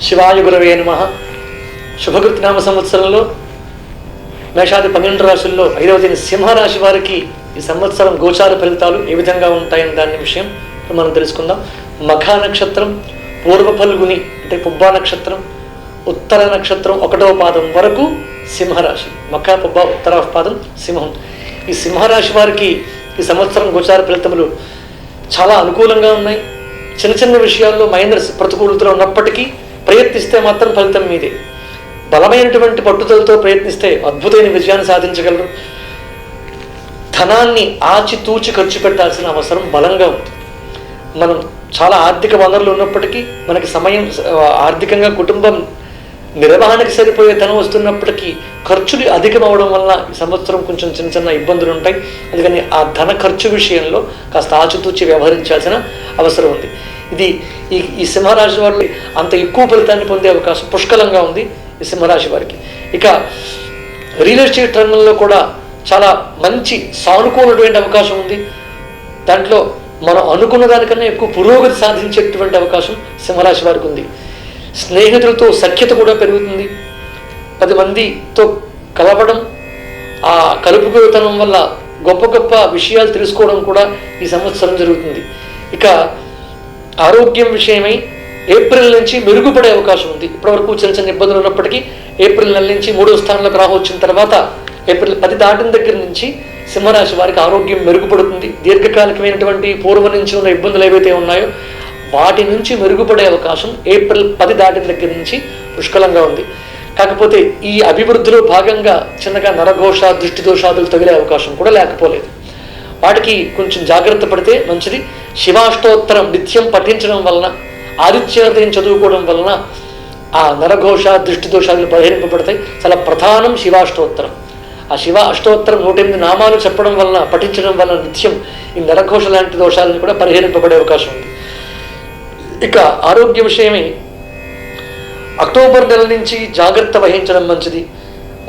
శివాయ గురవే నమః. శుభకృత్నామ సంవత్సరంలో మేషాది 12 రాశుల్లో 5వ తేదీ సింహరాశి వారికి ఈ సంవత్సరం గోచార ఫలితాలు ఏ విధంగా ఉంటాయని దాని విషయం మనం తెలుసుకుందాం. మఖా నక్షత్రం, పూర్వ ఫల్గుని అంటే పుబ్బా నక్షత్రం, ఉత్తర నక్షత్రం 1వ పాదం వరకు సింహరాశి. మఖా, పుబ్బా, ఉత్తర పాదం సింహం. ఈ సింహరాశి వారికి ఈ సంవత్సరం గోచార ఫలితములు చాలా అనుకూలంగా ఉన్నాయి. చిన్న చిన్న విషయాల్లో మైనర్ ప్రతికూలతలు ఉన్నప్పటికీ ప్రయత్నిస్తే మాత్రం ఫలితం మీదే. బలమైనటువంటి పట్టుదలతో ప్రయత్నిస్తే అద్భుతమైన విజయాన్ని సాధించగలరు. ధనాన్ని ఆచితూచి ఖర్చు పెట్టాల్సిన అవసరం బలంగా ఉంది. మనం చాలా ఆర్థిక వనరులు ఉన్నప్పటికీ మనకి సమయం ఆర్థికంగా కుటుంబం నిర్వహణకి సరిపోయే ధనం వస్తున్నప్పటికీ ఖర్చులు అధికమవడం వల్ల ఈ సంవత్సరం కొంచెం చిన్న చిన్న ఇబ్బందులు ఉంటాయి. అందుకని ఆ ధన ఖర్చు విషయంలో కాస్త ఆచితూచి వ్యవహరించాల్సిన అవసరం ఉంది. ఇది ఈ సింహరాశి వారు అంత ఎక్కువ ఫలితాన్ని పొందే అవకాశం పుష్కలంగా ఉంది ఈ సింహరాశి వారికి. ఇక రియల్ ఎస్టేట్ రంగంలో కూడా చాలా మంచి సానుకూలమైన అవకాశం ఉంది. దాంట్లో మనం అనుకున్న దానికన్నా ఎక్కువ పురోగతి సాధించేటువంటి అవకాశం సింహరాశి వారికి ఉంది. స్నేహితులతో సఖ్యత కూడా పెరుగుతుంది. 10 మందితో కలవడం, ఆ కలుపుకోతనం వల్ల గొప్ప గొప్ప విషయాలు తెలుసుకోవడం కూడా ఈ సంవత్సరం జరుగుతుంది. ఇక ఆరోగ్యం విషయమై ఏప్రిల్ నుంచి మెరుగుపడే అవకాశం ఉంది. ఇప్పటివరకు చిన్న చిన్న ఇబ్బందులు ఉన్నప్పటికీ ఏప్రిల్ నెల నుంచి 3వ స్థానంలోకి రాహు వచ్చిన తర్వాత ఏప్రిల్ 10 దాటిన దగ్గర నుంచి సింహరాశి వారికి ఆరోగ్యం మెరుగుపడుతుంది. దీర్ఘకాలికమైనటువంటి పూర్వం నుంచి ఉన్న ఇబ్బందులు ఏవైతే ఉన్నాయో వాటి నుంచి మెరుగుపడే అవకాశం ఏప్రిల్ 10 దాటిన దగ్గర నుంచి పుష్కలంగా ఉంది. కాకపోతే ఈ అభివృద్ధిలో భాగంగా చిన్నగా నరఘోష, దృష్టి దోషాదులు తగిలే అవకాశం కూడా లేకపోలేదు. వాటికి కొంచెం జాగ్రత్త పడితే మంచిది. శివాష్టోత్తరం నిత్యం పఠించడం వలన, ఆదిత్య హృదయం చదువుకోవడం వలన ఆ నరఘోష, దృష్టి దోషాదులు పరిహరింపబడతాయి. చాలా ప్రధానం శివాష్టోత్తరం. ఆ శివ అష్టోత్తరం 108 నామాలు చెప్పడం వలన, పఠించడం వలన నిత్యం ఈ నరఘోష లాంటి దోషాలను కూడా పరిహరింపబడే అవకాశం ఉంది. ఇక ఆరోగ్య విషయమే అక్టోబర్ నెల నుంచి జాగ్రత్త వహించడం మంచిది.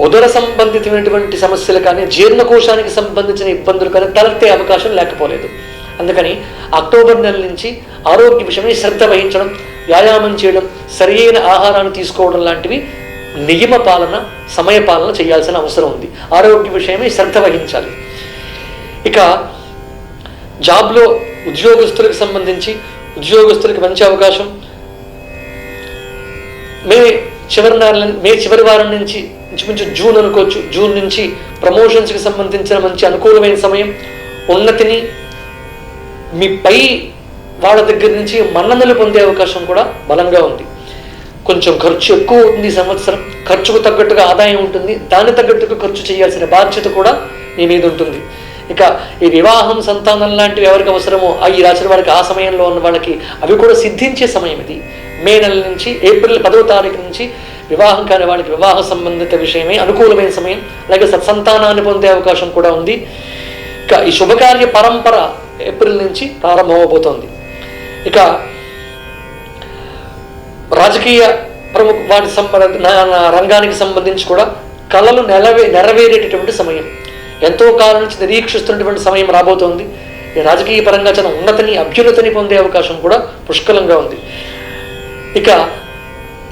ఉదర సంబంధితమైనటువంటి సమస్యలు కానీ, జీర్ణకోశానికి సంబంధించిన ఇబ్బందులు కానీ తలెత్తే అవకాశం లేకపోలేదు. అందుకని అక్టోబర్ నెల నుంచి ఆరోగ్య విషయమై శ్రద్ధ వహించడం, వ్యాయామం చేయడం, సరైన ఆహారాన్ని తీసుకోవడం లాంటివి నియమ పాలన, సమయ పాలన చేయాల్సిన అవసరం ఉంది. ఆరోగ్య విషయమై శ్రద్ధ వహించాలి. ఇక జాబ్లో ఉద్యోగస్తులకు సంబంధించి ఉద్యోగస్తులకి మంచి అవకాశం. మే చివరి వారం నుంచి ఇంచుమించు జూన్ అనుకోవచ్చు. జూన్ నుంచి ప్రమోషన్స్కి సంబంధించిన మంచి అనుకూలమైన సమయం. ఉన్నతిని మీ పై వాళ్ళ దగ్గర నుంచి మన్ననలు పొందే అవకాశం కూడా బలంగా ఉంది. కొంచెం ఖర్చు ఎక్కువ అవుతుంది ఈ సంవత్సరం. ఖర్చుకు తగ్గట్టుగా ఆదాయం ఉంటుంది. దాని తగ్గట్టుగా ఖర్చు చేయాల్సిన బాధ్యత కూడా మీ మీద ఉంటుంది. ఇక ఈ వివాహం, సంతానం లాంటివి ఎవరికి అవసరమో ఈ రాశి వారికి ఆ సమయంలో ఉన్న వాళ్ళకి అవి కూడా సిద్ధించే సమయం ఇది. మే నెల నుంచి ఏప్రిల్ 10వ తారీఖు నుంచి వివాహం కాని వాళ్ళకి వివాహ సంబంధిత విషయమే అనుకూలమైన సమయం. అలాగే సత్సంతానాన్ని పొందే అవకాశం కూడా ఉంది. ఇక ఈ శుభకార్య పరంపర ఏప్రిల్ నుంచి ప్రారంభమవబోతోంది. ఇక రాజకీయ ప్రముఖ వాటి రంగానికి సంబంధించి కూడా కళలు నెరవేరేటటువంటి సమయం. ఎంతో కాలం నుంచి నిరీక్షిస్తున్నటువంటి సమయం రాబోతోంది. ఈ రాజకీయ పరంగా చాలా ఉన్నతిని, అభ్యున్నతిని పొందే అవకాశం కూడా పుష్కలంగా ఉంది. ఇక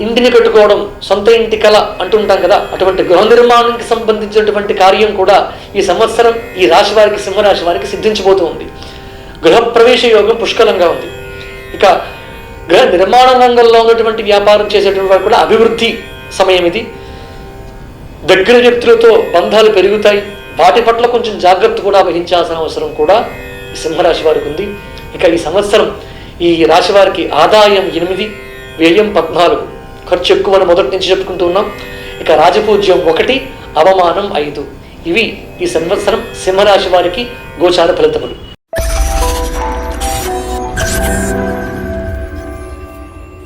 ఇంటిని కట్టుకోవడం, సొంత ఇంటి కళ అంటుంటాం కదా, అటువంటి గృహ నిర్మాణానికి సంబంధించినటువంటి కార్యం కూడా ఈ సంవత్సరం ఈ రాశి వారికి, సింహరాశి వారికి సిద్ధించబోతుంది. గృహప్రవేశ యోగం పుష్కలంగా ఉంది. ఇక గృహ నిర్మాణ రంగంలో ఉన్నటువంటి వ్యాపారం చేసేటువంటి వారు కూడా అభివృద్ధి సమయం ఇది. దగ్గర వ్యక్తులతో బంధాలు పెరుగుతాయి. వాటి పట్ల కొంచెం జాగ్రత్త కూడా వహించాల్సిన అవసరం కూడా ఈ సింహరాశి వారికి ఉంది. ఇక ఈ సంవత్సరం ఈ రాశి వారికి ఆదాయం 8, వ్యయం 14, ఖర్చు ఎక్కువ అని మొదటి నుంచి చెప్పుకుంటూ ఉన్నాం. ఇక రాజపూజ్యం 1, అవమానం 5. ఇవి ఈ సంవత్సరం సింహరాశి వారికి గోచార ఫలితములు.